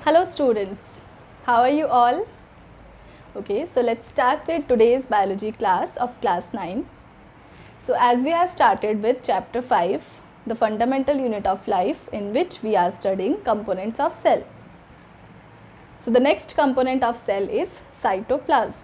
Hello students, how are you all? Okay, so let's start with today's biology class of class 9. So as we have started with chapter 5, the fundamental unit of life, in which we are studying components of cell. So the next component of cell is cytoplasm.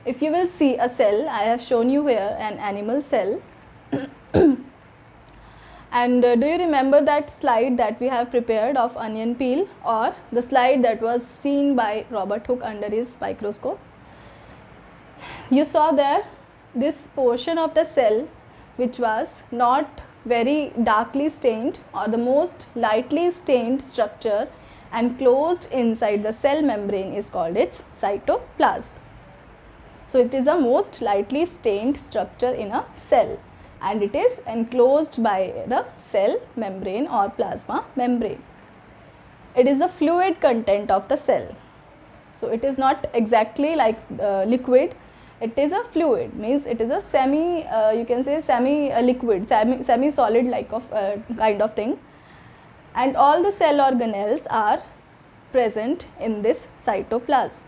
If you will see a cell, I have shown you here an animal cell. And do you remember that slide that we have prepared of onion peel, or the slide that was seen by Robert Hooke under his microscope? You saw there this portion of the cell which was not very darkly stained, or the most lightly stained structure enclosed inside the cell membrane is called its cytoplasm. So it is the most lightly stained structure in a cell, and it is enclosed by the cell membrane or plasma membrane. It is the fluid content of the cell. So it is not exactly like liquid, it is a fluid, means it is a you can say semi liquid, semi solid like of kind of thing, and all the cell organelles are present in this cytoplasm.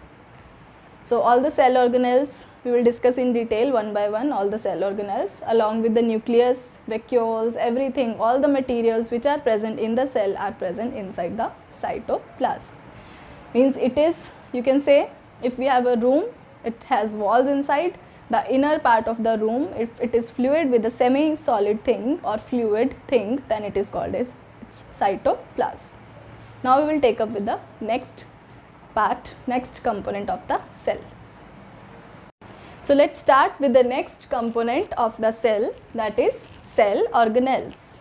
So all the cell organelles we will discuss in detail one by one, all the cell organelles along with the nucleus, vacuoles, everything, all the materials which are present in the cell are present inside the cytoplasm. Means it is, you can say, if we have a room, it has walls inside, the inner part of the room, if it is fluid with a semi solid thing or fluid thing, then it is called as its cytoplasm. Now we will take up with the next part, next component of the cell. So let's start with the next component of the cell, that is cell organelles.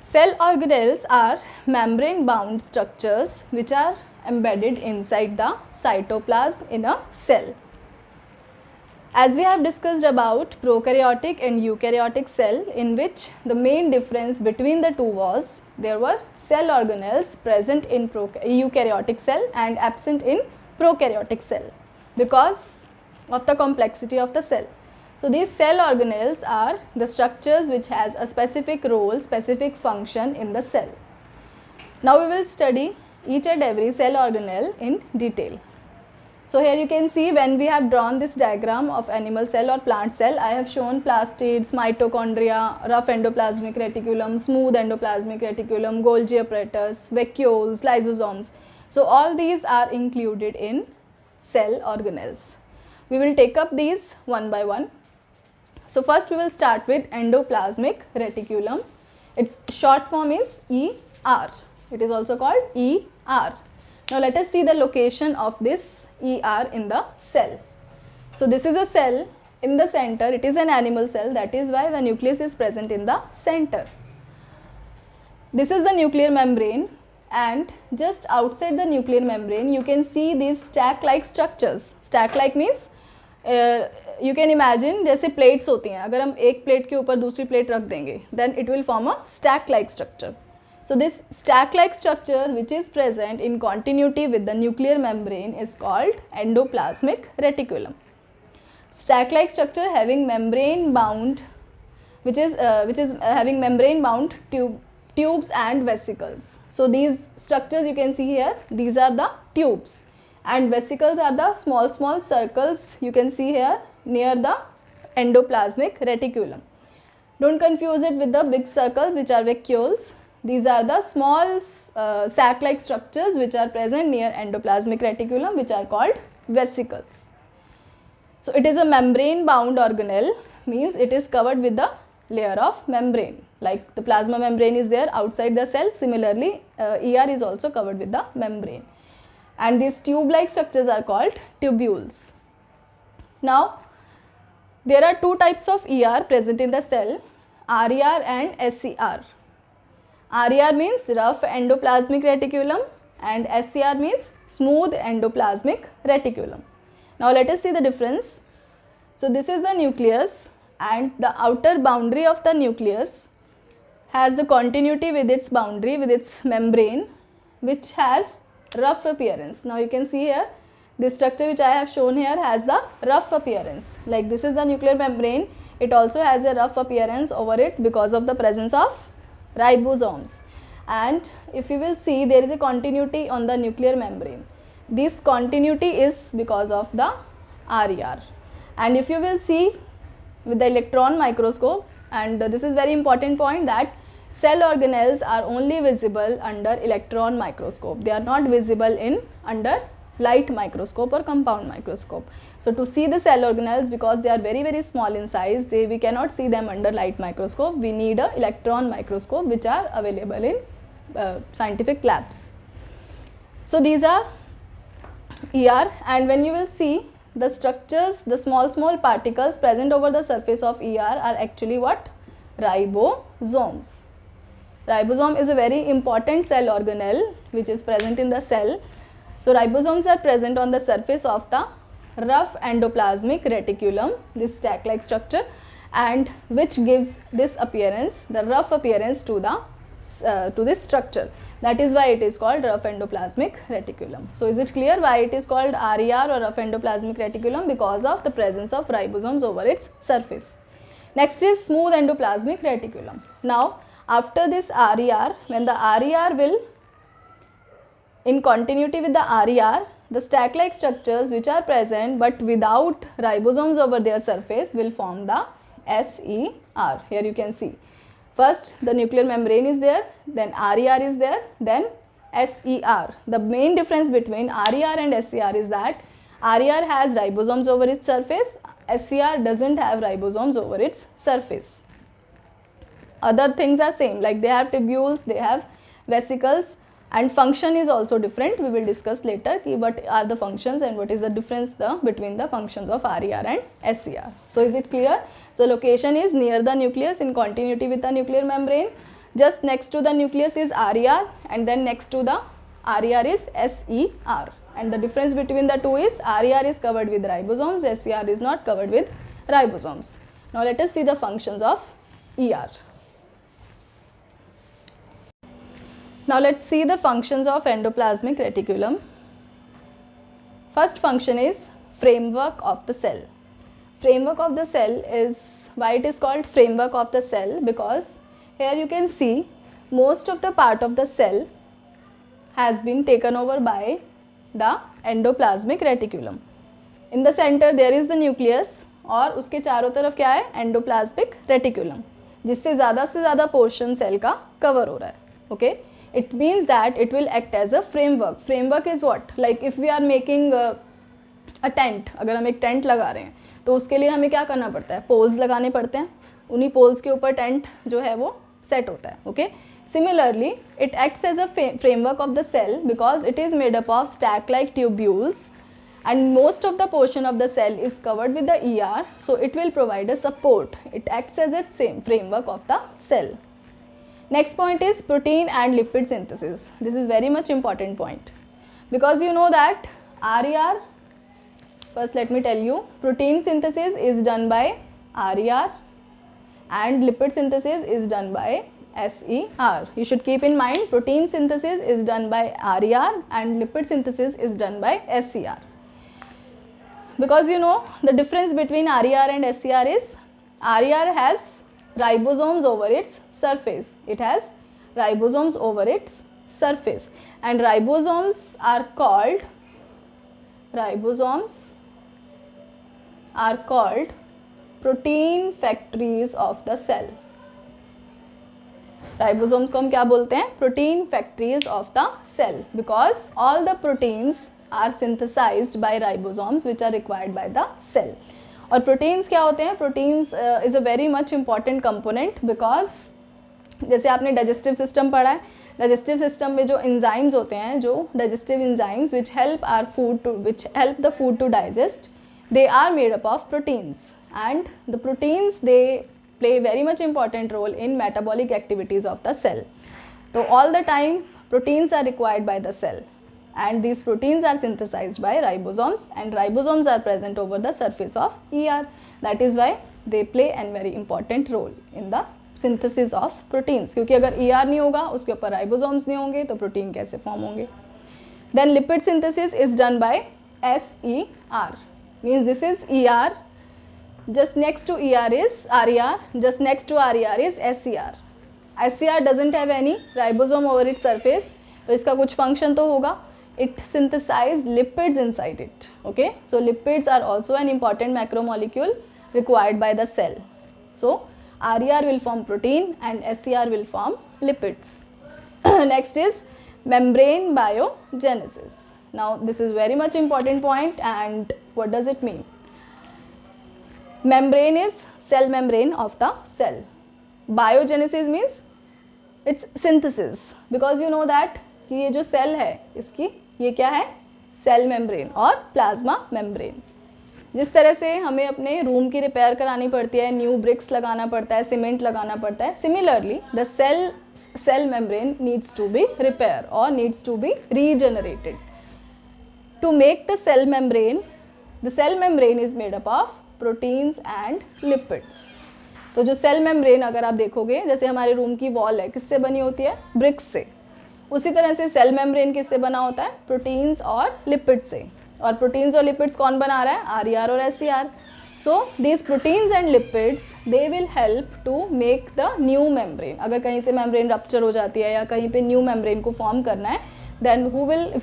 Cell organelles are membrane bound structures which are embedded inside the cytoplasm in a cell. As we have discussed about prokaryotic and eukaryotic cell, in which the main difference between the two was there were cell organelles present in eukaryotic cell and absent in prokaryotic cell because of the complexity of the cell. So these cell organelles are the structures which has a specific role, specific function in the cell. Now we will study each and every cell organelle in detail. So here you can see, when we have drawn this diagram of animal cell or plant cell, I have shown plastids, mitochondria, rough endoplasmic reticulum, smooth endoplasmic reticulum, Golgi apparatus, vacuoles, lysosomes. So all these are included in cell organelles. We will take up these one by one. So first we will start with endoplasmic reticulum. Its short form is ER. It is also called ER. Now let us see the location of this ER in the cell. So this is a cell in the center. It is an animal cell, that is why the nucleus is present in the center. This is the nuclear membrane, and just outside the nuclear membrane you can see these stack like structures. Stack like means you can imagine जैसे plates होती हैं, अगर हम एक plate के ऊपर दूसरी plate रख देंगे, then it will form a stack like structure. So this stack like structure which is present in continuity with the nuclear membrane is called endoplasmic reticulum. Stack like structure having membrane bound, which is having membrane bound tubes and vesicles. So these structures you can see here, these are the tubes, and vesicles are the small circles you can see here near the endoplasmic reticulum. Don't confuse it with the big circles which are vacuoles. These are the small sac like structures which are present near endoplasmic reticulum, which are called vesicles. So it is a membrane bound organelle, means it is covered with the layer of membrane, like the plasma membrane is there outside the cell. Similarly ER is also covered with the membrane, and these tube like structures are called tubules. Now there are two types of ER present in the cell, RER and SER. RER means rough endoplasmic reticulum and SER means smooth endoplasmic reticulum. Now let us see the difference. So this is the nucleus, and the outer boundary of the nucleus has the continuity with its boundary, with its membrane, which has rough appearance. Now you can see here, this structure which I have shown here has the rough appearance. Like this is the nuclear membrane, it also has a rough appearance over it because of the presence of ribosomes. and if you will see, there is a continuity on the nuclear membrane. This continuity is because of the RER. And if you will see with the electron microscope, and this is very important point, that cell organelles are only visible under electron microscope. They are not visible in under light microscope or compound microscope. So to see the cell organelles, because they are very small in size, we cannot see them under light microscope. We need a electron microscope which are available in scientific labs. So these are ER, and when you will see the structures, the small particles present over the surface of ER are actually what? Ribosomes. Ribosome is a very important cell organelle which is present in the cell. So ribosomes are present on the surface of the rough endoplasmic reticulum, this stack-like structure, and which gives this appearance, the rough appearance to this structure. That is why it is called rough endoplasmic reticulum. So is it clear why it is called RER or rough endoplasmic reticulum? Because of the presence of ribosomes over its surface. Next is smooth endoplasmic reticulum. Now after this RER, when the RER will in continuity with the RER, the stack-like structures which are present but without ribosomes over their surface will form the SER. Here you can see. First the nuclear membrane is there, then RER is there, then SER. The main difference between RER and SER is that RER has ribosomes over its surface, SER doesn't have ribosomes over its surface. Other things are same, like they have tubules, they have vesicles, and function is also different. We will discuss later what are the functions and what is the difference between the functions of RER and SER. So is it clear? So location is near the nucleus in continuity with the nuclear membrane. Just next to the nucleus is RER, and then next to the RER is SER. And the difference between the two is RER is covered with ribosomes, SER is not covered with ribosomes. Now let us see the functions of ER. Now let's see the functions of endoplasmic reticulum. First function is framework of the cell. Framework of the cell is, why it is called framework of the cell? Because here you can see most of the part of the cell has been taken over by the endoplasmic reticulum. In the center there is the nucleus और उसके चारों तरफ क्या है? Endoplasmic reticulum, जिससे ज़्यादा से ज़्यादा पोर्शन सेल का कवर हो रहा है. Okay, it means that it will act as a framework. Framework is what? Like if we are making a tent, अगर हम एक टेंट लगा रहे हैं तो उसके लिए हमें क्या करना पड़ता है? पोल्स लगाने पड़ते हैं, उन्हीं पोल्स के ऊपर टेंट जो है वो सेट होता है. Okay, similarly it acts as a framework of the cell because it is made up of stack like tubules and most of the portion of the cell is covered with the ER, so it will provide a support. It acts as its same framework of the cell. Next point is protein and lipid synthesis. This is very much important point because you know that RER, first let me tell you, protein synthesis is done by RER and lipid synthesis is done by SER. You should keep in mind protein synthesis is done by RER and lipid synthesis is done by SER. Because you know the difference between RER and SER is RER has ribosomes over its surface. It has ribosomes over its surface and ribosomes are called protein factories of the cell. Ribosomes को हम क्या बोलते हैं? Protein factories of the cell because all the proteins are synthesized by ribosomes which are required by the cell. और proteins क्या होते हैं? Proteins is a very much important component because जैसे आपने digestive system पढ़ा है, digestive system में जो enzymes होते हैं, जो digestive enzymes which help the food to digest, they are made up of proteins and the proteins they play very much important role in metabolic activities of the cell. So all the time proteins are required by the cell and these proteins are synthesized by ribosomes and ribosomes are present over the surface of ER. That is why they play a very important role in the synthesis of proteins. क्योंकि अगर ER नहीं होगा, उसके ऊपर ribosomes नहीं होंगे, तो protein कैसे form होंगे? Then lipid synthesis is done by SER. Means this is ER. Just next to ER is RER. Just next to RER is SER. SCR doesn't have any ribosome over its surface, तो इसका कुछ function तो होगा. It synthesizes lipids inside it. Okay, so lipids are also an important macromolecule required by the cell. So RER will form protein and SCR will form lipids. Next is membrane biogenesis. Now this is very much important point, and what does it mean? Membrane is cell membrane of the cell. Biogenesis means it's synthesis, because you know that कि ये जो cell है इसकी ये क्या है, cell membrane और plasma membrane. जिस तरह से हमें अपने रूम की रिपेयर करानी पड़ती है, न्यू ब्रिक्स लगाना पड़ता है, सीमेंट लगाना पड़ता है, similarly the cell membrane needs to be repaired or needs to be regenerated. To make the cell membrane is made up of proteins and lipids. तो जो सेल मेम्ब्रेन अगर आप देखोगे, जैसे हमारे रूम की वॉल है, किससे बनी होती है, ब्रिक्स से, उसी तरह से सेल मेम्ब्रेन किससे बना होता है, प्रोटीन्स और लिपिड से. और प्रोटीन्स और लिपिड्स कौन बना रहा है, RER और SCR. So these proteins and lipids they will help to make the new membrane. अगर कहीं से मेम्ब्रेन रप्चर हो जाती है या कहीं पे न्यू मेम्ब्रेन को फॉर्म करना है, then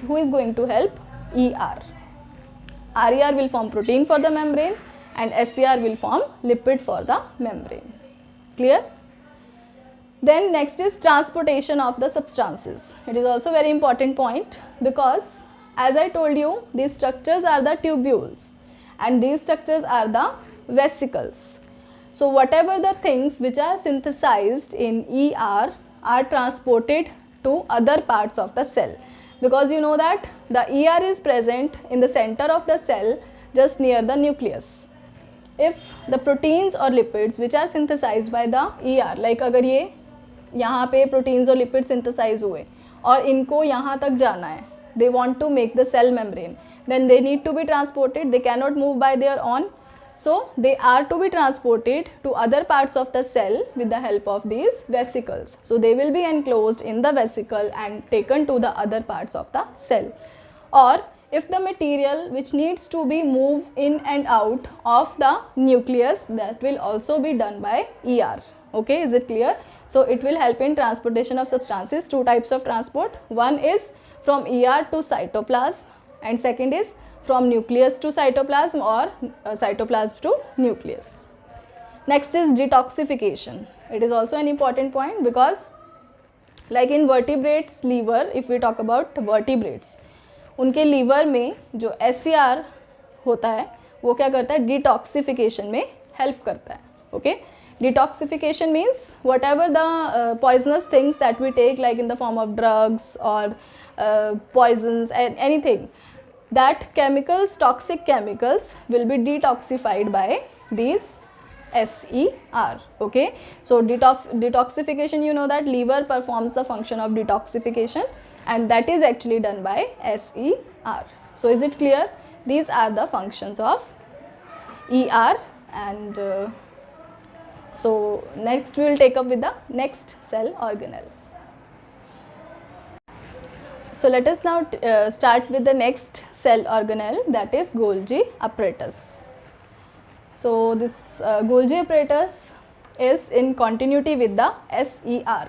who is going to help, ER. RER will form protein for the membrane and SCR will form lipid for the membrane. Clear? Then next is transportation of the substances. It is also very important point, because as I told you, these structures are the tubules and these structures are the vesicles. So whatever the things which are synthesized in ER are transported to other parts of the cell, because you know that the ER is present in the center of the cell just near the nucleus. If the proteins or lipids which are synthesized by the ER, like अगर ये यहाँ पे proteins और lipids synthesize हुए और इनको यहाँ तक जाना है, they want to make the cell membrane, then they need to be transported. They cannot move by their own, so they are to be transported to other parts of the cell with the help of these vesicles. So they will be enclosed in the vesicle and taken to the other parts of the cell. Or if the material which needs to be moved in and out of the nucleus, that will also be done by ER. Okay, is it clear? So it will help in transportation of substances. Two types of transport. One is from ER to cytoplasm and second is from nucleus to cytoplasm or cytoplasm to nucleus. Next is detoxification. It is also an important point, because like in vertebrates liver, if we talk about vertebrates, उनके liver में जो SCR होता है वो क्या करता है, detoxification में हेल्प करता है. Okay, detoxification means whatever the poisonous things that we take, like in the form of drugs or poisons and anything, that chemicals, toxic chemicals will be detoxified by these SER. Okay, so detoxification, you know that liver performs the function of detoxification and that is actually done by SER. So is it clear? These are the functions of ER, and so next we will take up with the next cell organelle. So let us now start with the next cell organelle, that is Golgi apparatus. So this Golgi apparatus is in continuity with the SER.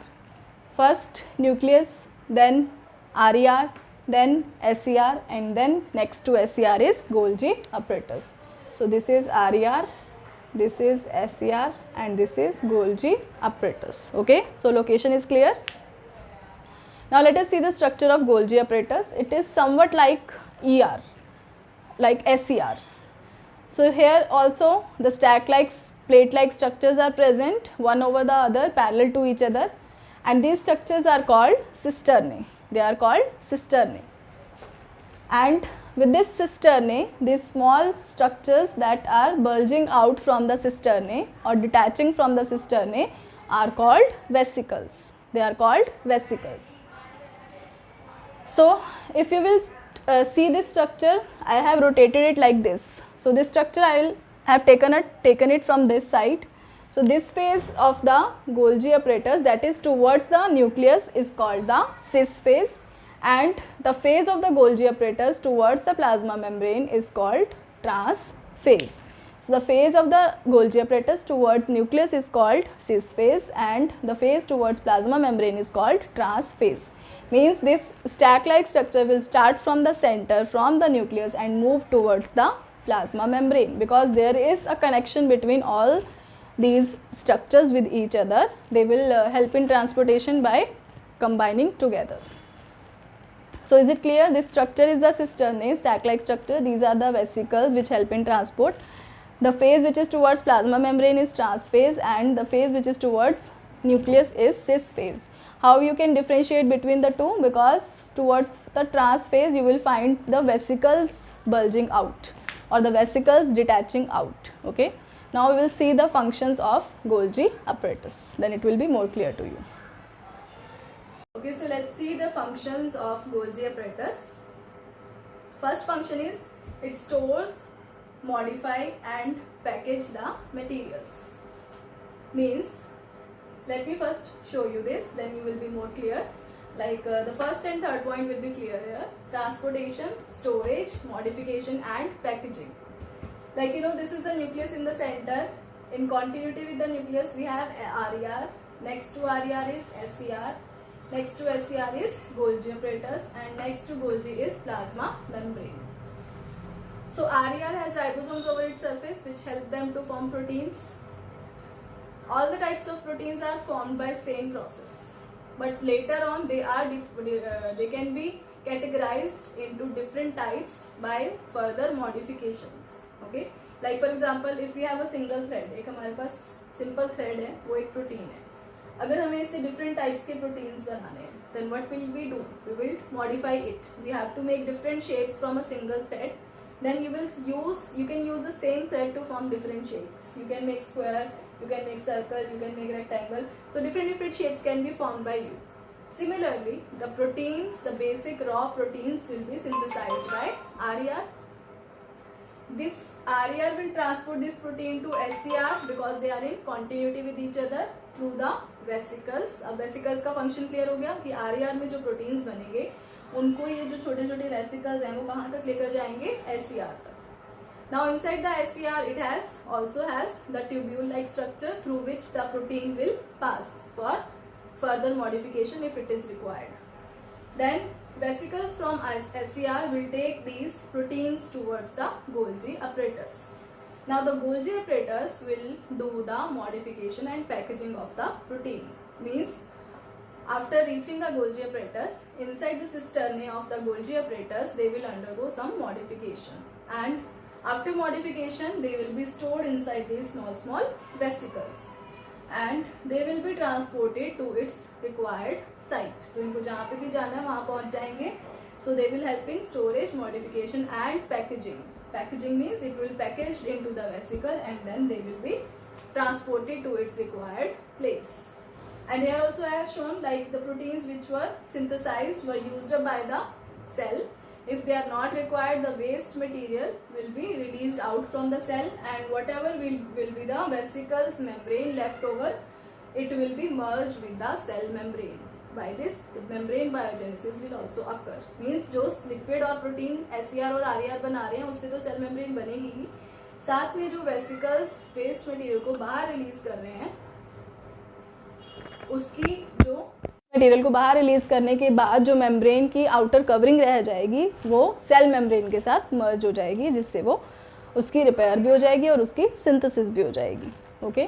First nucleus, then RER, then SER, and then next to SER is Golgi apparatus. So this is RER, this is SER, and this is Golgi apparatus. Okay, so location is clear. Now let us see the structure of Golgi apparatus. It is somewhat like ER, like SER. So here also the stack-like, plate-like structures are present, one over the other, parallel to each other, and these structures are called cisternae. They are called cisternae. And with this cisternae, these small structures that are bulging out from the cisternae or detaching from the cisternae are called vesicles. They are called vesicles. So if you will see this structure, I have rotated it like this. So this structure I will have taken it from this side. So this phase of the Golgi apparatus, that is towards the nucleus, is called the cis phase, and the phase of the Golgi apparatus towards the plasma membrane is called trans phase. So the phase of the Golgi apparatus towards nucleus is called cis phase, and the phase towards plasma membrane is called trans phase. Means this stack like structure will start from the center, from the nucleus, and move towards the plasma membrane, because there is a connection between all these structures with each other. They will help in transportation by combining together. So is it clear? This structure is the cisternae, stack like structure. These are the vesicles which help in transport. The phase which is towards plasma membrane is trans phase, and the phase which is towards nucleus is cis phase. How you can differentiate between the two? Because towards the trans phase you will find the vesicles bulging out or the vesicles detaching out. Okay. Now we will see the functions of Golgi apparatus, then it will be more clear to you. Okay, so let's see the functions of Golgi apparatus. First function is it stores, modify and package the materials. Means, let me first show you this, then you will be more clear. Like the first and third point will be clear here. Transportation, storage, modification and packaging. Like this is the nucleus in the center. In continuity with the nucleus we have RER. Next to RER is SCR. Next to SCR is Golgi apparatus, and next to Golgi is plasma membrane. So RER has ribosomes over its surface which help them to form proteins. All the types of proteins are formed by same process, but later on they can be categorized into different types by further modifications. Okay, like for example if we have a single thread, एक हमारे पास simple thread है, वो एक protein है. अगर हमें इससे different types के proteins बनाने हैं, then what will we do? We will modify it. We have to make different shapes from a single thread. Then you can use the same thread to form different shapes. You can make square, you can make circle, you can make rectangle. So different shapes can be formed by you. Similarly, the proteins, the basic raw proteins will be synthesized by RER. This RER will transport this protein to SCR because they are in continuity with each other through the vesicles. अब vesicles का function clear हो गया कि RER में जो proteins बनेंगे उनको ये जो छोटे छोटे vesicles हैं वो कहाँ तक लेकर जाएंगे? SCR तक. Now inside the SCR it also has the tubule like structure through which the protein will pass for further modification if it is required. Then vesicles from SCR will take these proteins towards the Golgi apparatus. Now the Golgi apparatus will do the modification and packaging of the protein. Means after reaching the Golgi apparatus, inside the cisternae of the Golgi apparatus they will undergo some modification, and after modification they will be stored inside these small vesicles and they will be transported to its required site. तो इनको जहाँ पे भी जाना है वहाँ पहुँच जाएंगे. So they will help in storage, modification and packaging. Packaging means it will be packaged into the vesicle and then they will be transported to its required place. And here also I have shown like the proteins which were synthesized were used up by the cell. If they are not required, the waste material will be released out from the cell, and whatever will be the vesicles membrane left over, it will be merged with the cell membrane. By this, the membrane biogenesis will also occur. Means जो liquid और protein SCR और RER बना रहे हैं उससे तो cell membrane बनेगी ही, साथ में जो vesicles waste material को बाहर release कर रहे हैं उसकी जो मटेरियल को बाहर रिलीज करने के बाद जो मेम्ब्रेन की आउटर कवरिंग रह जाएगी वो सेल मेम्ब्रेन के साथ मर्ज हो जाएगी, जिससे वो उसकी रिपेयर भी हो जाएगी और उसकी सिंथेसिस भी हो जाएगी. Okay.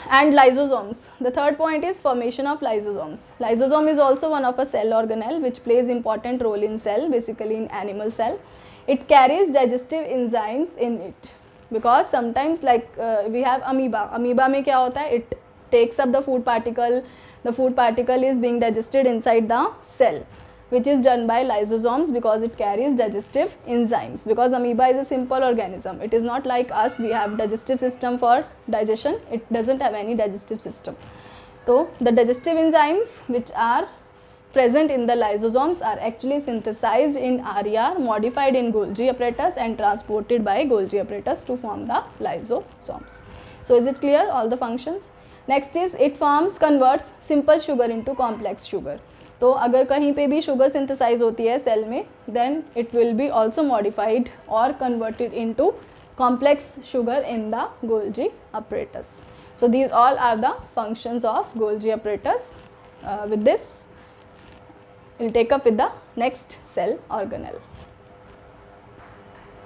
And lysosomes. The third point is formation of lysosomes. Lysosome is also one of a cell organelle which plays important role in cell, basically in animal cell. It carries digestive enzymes in it because sometimes like we have amoeba. Amoeba में क्या होता है? It takes up the food particle. The food particle is being digested inside the cell, which is done by lysosomes because it carries digestive enzymes. Because amoeba is a simple organism, it is not like us. We have digestive system for digestion. It doesn't have any digestive system. So the digestive enzymes which are present in the lysosomes are actually synthesized in RER, modified in Golgi apparatus and transported by Golgi apparatus to form the lysosomes. So is it clear all the functions? Next is it converts simple sugar into complex sugar. तो अगर कहीं पे भी sugar synthesize होती है cell में, then it will be also modified or converted into complex sugar in the Golgi apparatus. So these all are the functions of Golgi apparatus. With this, we'll take up with the next cell organelle.